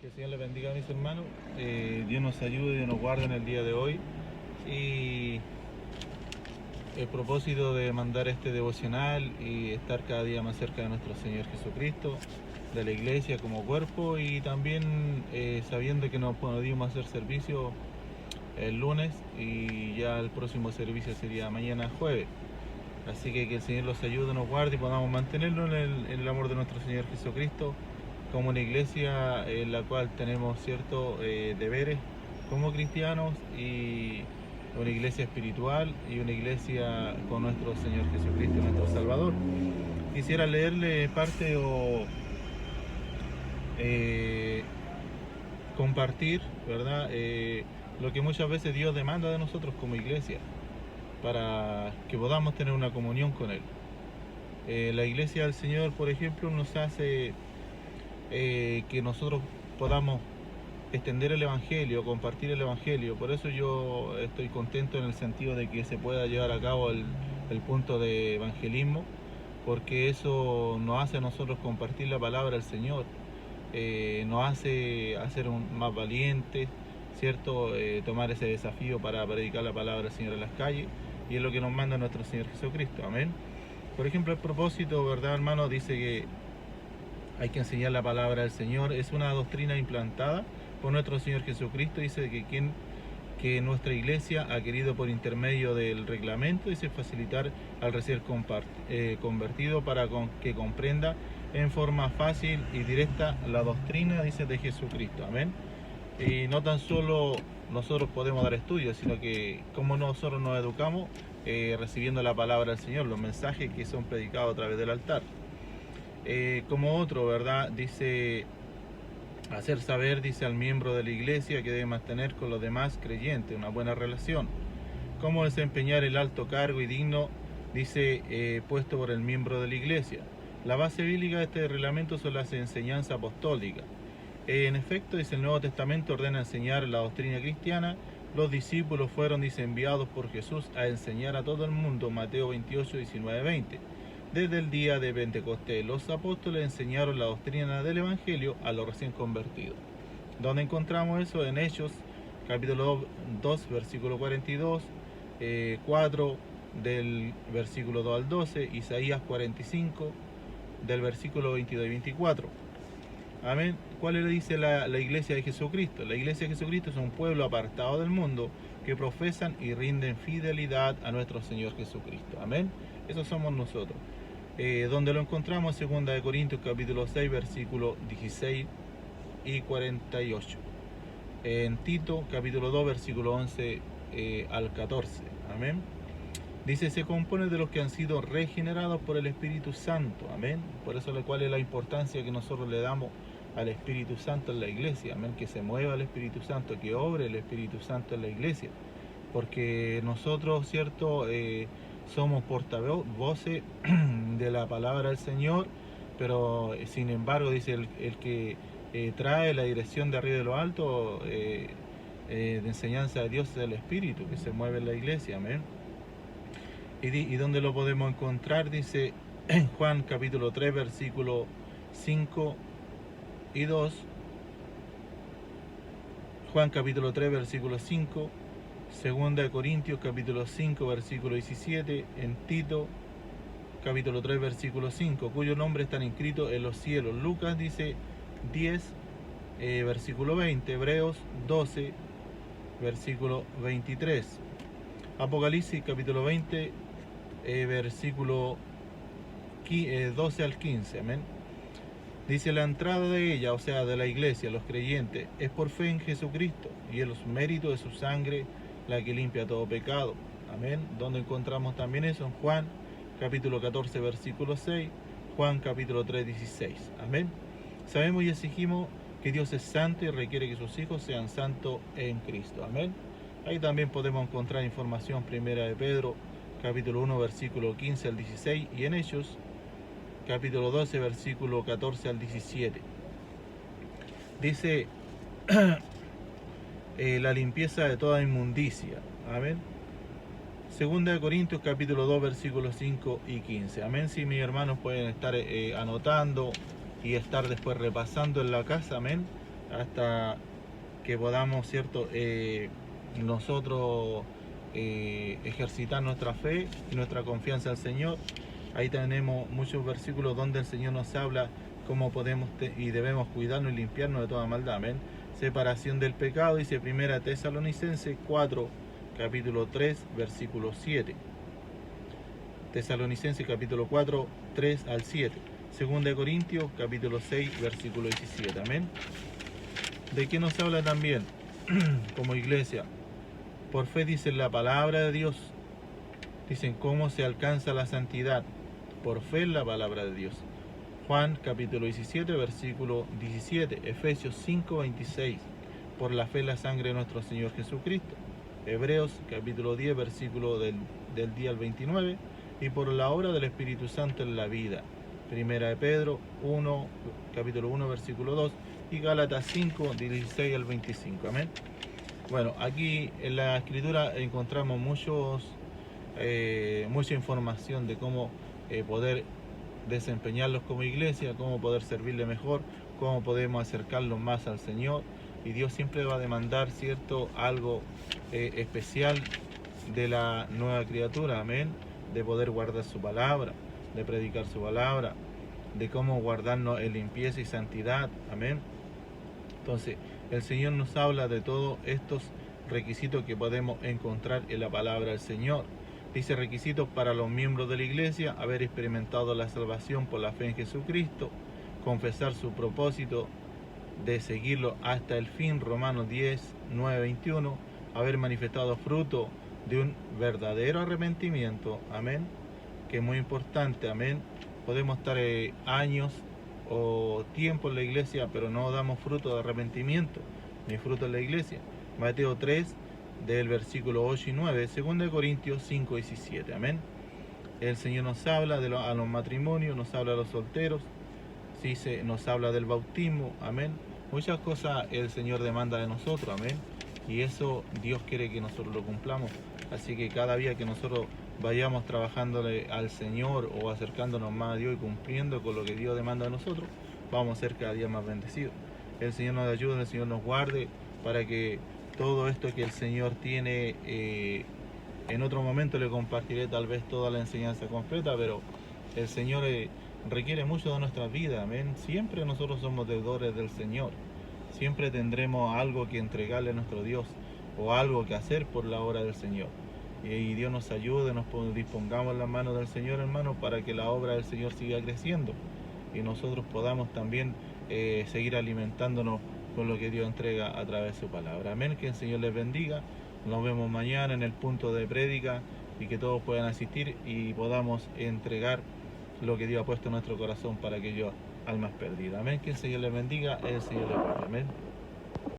Que el Señor les bendiga a mis hermanos. Dios nos ayude, Dios nos guarde en el día de hoy. Y el propósito de mandar este devocional y estar cada día más cerca de nuestro Señor Jesucristo, de la iglesia como cuerpo, y también sabiendo que no podíamos hacer servicio el lunes y ya el próximo servicio sería mañana jueves. Así que el Señor los ayude, nos guarde y podamos mantenerlo en el amor de nuestro Señor Jesucristo, como una iglesia en la cual tenemos ciertos deberes como cristianos, y una iglesia espiritual y una iglesia con nuestro Señor Jesucristo, nuestro Salvador. Quisiera leerle parte o compartir, ¿verdad? Lo que muchas veces Dios demanda de nosotros como iglesia, para que podamos tener una comunión con Él. La iglesia del Señor, por ejemplo, nos hace que nosotros podamos extender el Evangelio, compartir el Evangelio. Por eso yo estoy contento en el sentido de que se pueda llevar a cabo el punto de evangelismo, porque eso nos hace a nosotros compartir la palabra del Señor, nos hace hacer más valientes, ¿cierto? Tomar ese desafío para predicar la palabra del Señor en las calles, y es lo que nos manda nuestro Señor Jesucristo. Amén. Por ejemplo, el propósito, ¿verdad, hermano? Dice que hay que enseñar la palabra del Señor. Es una doctrina implantada por nuestro Señor Jesucristo. Dice que nuestra iglesia ha querido, por intermedio del reglamento, dice, facilitar al recién convertido para que comprenda en forma fácil y directa la doctrina, dice, de Jesucristo. Amén. Y no tan solo nosotros podemos dar estudios, sino que como nosotros nos educamos recibiendo la palabra del Señor, los mensajes que son predicados a través del altar. Como otro, ¿verdad? Dice, hacer saber, dice, al miembro de la iglesia que debe mantener con los demás creyentes una buena relación. Cómo desempeñar el alto cargo y digno, dice, puesto por el miembro de la iglesia. La base bíblica de este reglamento son las enseñanzas apostólicas. En efecto, dice, el Nuevo Testamento ordena enseñar la doctrina cristiana. Los discípulos fueron, dice, enviados por Jesús a enseñar a todo el mundo, Mateo 28, 19, 20. Desde el día de Pentecostés, los apóstoles enseñaron la doctrina del Evangelio a los recién convertidos. ¿Dónde encontramos eso? En Hechos, capítulo 2, versículo 42, 4, del versículo 2 al 12, Isaías 45, del versículo 22 y 24. Amén. ¿Cuál le dice la iglesia de Jesucristo? La iglesia de Jesucristo es un pueblo apartado del mundo que profesan y rinden fidelidad a nuestro Señor Jesucristo. Amén. Eso somos nosotros. Donde lo encontramos en 2 Corintios capítulo 6, versículo 16 y 48. En Tito capítulo 2, versículo 11 al 14. Amén. Dice, se compone de los que han sido regenerados por el Espíritu Santo. Amén. Por eso cuál es la importancia que nosotros le damos al Espíritu Santo en la iglesia. Amén. Que se mueva el Espíritu Santo, que obre el Espíritu Santo en la iglesia. Porque nosotros, ¿cierto?, somos portavoces de la palabra del Señor, pero sin embargo, dice, el que trae la dirección de arriba de lo alto de enseñanza de Dios es el Espíritu que se mueve en la iglesia. Amén. ¿Y dónde lo podemos encontrar? Dice en Juan capítulo 3, versículo 5 y 2. Juan capítulo 3, versículo 5. Segunda de Corintios capítulo 5, versículo 17, en Tito capítulo 3, versículo 5, cuyo nombre están inscritos en los cielos. Lucas dice 10, versículo 20, Hebreos 12, versículo 23, Apocalipsis capítulo 20, versículo 12 al 15, amén. Dice, la entrada de ella, o sea, de la iglesia, los creyentes, es por fe en Jesucristo y en los méritos de su sangre, la que limpia todo pecado. Amén. Donde encontramos también eso en Juan capítulo 14, versículo 6, Juan capítulo 3, 16. Amén. Sabemos y exigimos que Dios es santo y requiere que sus hijos sean santos en Cristo. Amén. Ahí también podemos encontrar información primera de Pedro capítulo 1, versículo 15 al 16, y en Hechos capítulo 12, versículo 14 al 17. Dice la limpieza de toda inmundicia. Amén. Segunda de Corintios capítulo 2, versículos 5 y 15. Amén. Si mis hermanos pueden estar anotando y estar después repasando en la casa. Amén. hasta que podamos, ¿cierto? Nosotros ejercitar nuestra fe y nuestra confianza al Señor. Ahí tenemos muchos versículos donde el Señor nos habla cómo podemos y debemos cuidarnos y limpiarnos de toda maldad. Amén. Separación del pecado, dice 1 Tesalonicenses 4, capítulo 3, versículo 7. Tesalonicenses capítulo 4, 3 al 7. 2 Corintios capítulo 6, versículo 17. Amén. ¿De qué nos habla también como iglesia? Por fe dicen la palabra de Dios. Dicen cómo se alcanza la santidad. Por fe en la palabra de Dios. Juan capítulo 17, versículo 17. Efesios 5, 26. Por la fe en la sangre de nuestro Señor Jesucristo. Hebreos capítulo 10, versículo del 10 al 29. Y por la obra del Espíritu Santo en la vida. Primera de Pedro 1, capítulo 1, versículo 2. Y Gálatas 5, 16 al 25. Amén. Bueno, aquí en la Escritura encontramos mucha información de cómo poder desempeñarlos como iglesia, cómo poder servirle mejor, cómo podemos acercarlos más al Señor. Y Dios siempre va a demandar, ¿cierto?, algo especial de la nueva criatura, amén, de poder guardar su palabra, de predicar su palabra, de cómo guardarnos en limpieza y santidad, amén. Entonces, el Señor nos habla de todos estos requisitos que podemos encontrar en la palabra del Señor. Dice requisitos para los miembros de la iglesia: haber experimentado la salvación por la fe en Jesucristo, confesar su propósito de seguirlo hasta el fin, Romanos 10, 9, 21, haber manifestado fruto de un verdadero arrepentimiento, amén, que es muy importante, amén. Podemos estar años o tiempo en la iglesia, pero no damos fruto de arrepentimiento, ni fruto en la iglesia. Mateo 3, del versículo 8 y 9, 2 Corintios 5, 17, amén. El Señor nos habla a los matrimonios, nos habla a los solteros, ¿sí? Nos habla del bautismo, amén. Muchas cosas el Señor demanda de nosotros, amén. Y eso Dios quiere que nosotros lo cumplamos. Así que cada día que nosotros vayamos trabajándole al Señor o acercándonos más a Dios y cumpliendo con lo que Dios demanda de nosotros, vamos a ser cada día más bendecidos. El Señor nos ayude, el Señor nos guarde para que todo esto que el Señor tiene, en otro momento le compartiré tal vez toda la enseñanza completa, pero el Señor requiere mucho de nuestra vida, amén. Siempre nosotros somos deudores del Señor, siempre tendremos algo que entregarle a nuestro Dios o algo que hacer por la obra del Señor. Y Dios nos ayude, nos dispongamos en las manos del Señor, hermano, para que la obra del Señor siga creciendo y nosotros podamos también seguir alimentándonos con lo que Dios entrega a través de su palabra. Amén. Que el Señor les bendiga. Nos vemos mañana en el punto de prédica y que todos puedan asistir y podamos entregar lo que Dios ha puesto en nuestro corazón para aquellas almas perdidas. Amén. Que el Señor les bendiga, el Señor les guarde. Amén.